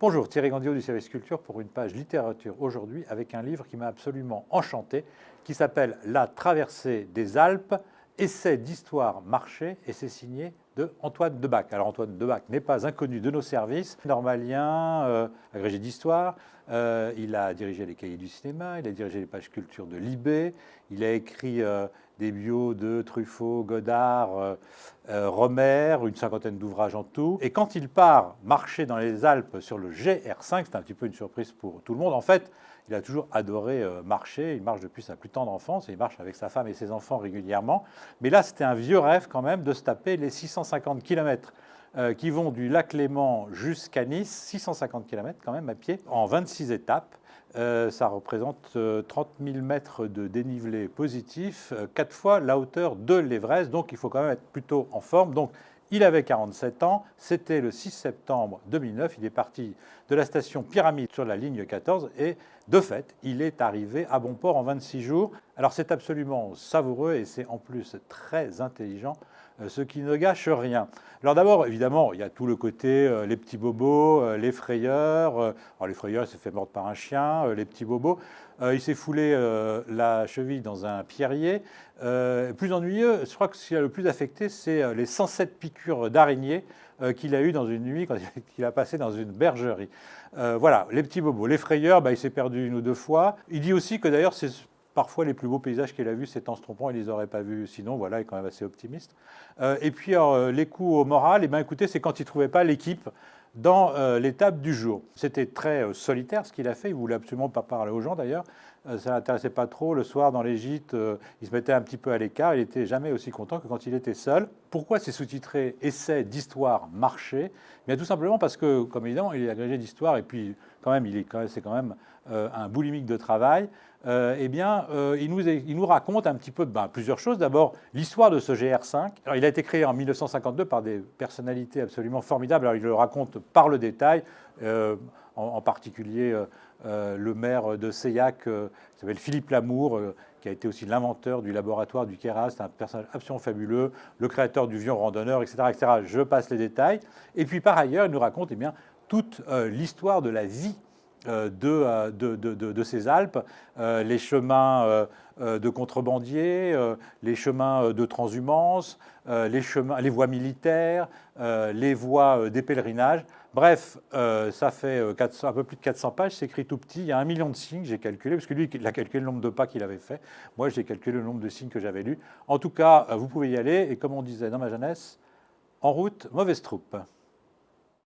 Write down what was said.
Bonjour, Thierry Gandio du service culture pour une page littérature aujourd'hui avec un livre qui m'a absolument enchanté qui s'appelle La traversée des Alpes, essai d'histoire marché et c'est signé de Antoine Debac. Alors Antoine Debac n'est pas inconnu de nos services, normalien, agrégé d'histoire, il a dirigé les cahiers du cinéma, il a dirigé les pages culture de Libé, il a écrit des bios de Truffaut, Godard, Romer, une cinquantaine d'ouvrages en tout. Et quand il part marcher dans les Alpes sur le GR5, c'est un petit peu une surprise pour tout le monde, en fait, il a toujours adoré marcher, il marche depuis sa plus tendre enfance, et il marche avec sa femme et ses enfants régulièrement. Mais là, c'était un vieux rêve quand même de se taper les 650 km qui vont du lac Léman jusqu'à Nice, 650 km quand même à pied, en 26 étapes. Ça représente 30 000 mètres de dénivelé positif, 4 fois la hauteur de l'Everest, donc il faut quand même être plutôt en forme. Donc, il avait 47 ans, c'était le 6 septembre 2009, il est parti de la station Pyramide sur la ligne 14 et de fait, il est arrivé à bon port en 26 jours. Alors c'est absolument savoureux et c'est en plus très intelligent, ce qui ne gâche rien. Alors d'abord, évidemment, il y a tout le côté, les petits bobos, les frayeurs. Alors les frayeurs, il s'est fait mordre par un chien, les petits bobos. Il s'est foulé la cheville dans un pierrier. Plus ennuyeux, je crois que ce qui a le plus affecté, c'est les 107 piqûres d'araignées qu'il a eues dans une nuit quand il a passé dans une bergerie. Voilà, les petits bobos. Les frayeurs, il s'est perdu une ou deux fois. Il dit aussi que d'ailleurs, c'est parfois les plus beaux paysages qu'il a vus, c'est en se trompant, il ne les aurait pas vus sinon. Voilà, il est quand même assez optimiste. Et puis, les coups au moral, écoutez, c'est quand il ne trouvait pas l'équipe dans l'étape du jour. C'était très solitaire ce qu'il a fait, il ne voulait absolument pas parler aux gens d'ailleurs, ça ne l'intéressait pas trop. Le soir dans les gîtes, il se mettait un petit peu à l'écart, il n'était jamais aussi content que quand il était seul. Pourquoi c'est sous-titré « Essai d'histoire marché » ? Bien tout simplement parce que, comme évidemment, il est agrégé d'histoire et puis quand même, c'est quand même un boulimique de travail. Il nous raconte un petit peu plusieurs choses. D'abord, l'histoire de ce GR5. Alors, il a été créé en 1952 par des personnalités absolument formidables. Alors, il le raconte par le détail, en particulier le maire de Seillac, qui s'appelle Philippe Lamour, qui a été aussi l'inventeur du laboratoire du Queyras. C'est un personnage absolument fabuleux, le créateur du Vion randonneur, etc., etc. Je passe les détails. Et puis, par ailleurs, il nous raconte toute l'histoire de la vie de ces Alpes, les chemins de contrebandiers, les chemins de transhumance, les voies militaires, les voies des pèlerinages. Bref, ça fait un peu plus de 400 pages, c'est écrit tout petit, il y a 1 million de signes, j'ai calculé, parce que lui, il a calculé le nombre de pas qu'il avait fait. Moi, j'ai calculé le nombre de signes que j'avais lus. En tout cas, vous pouvez y aller, et comme on disait dans ma jeunesse, en route, mauvaise troupe.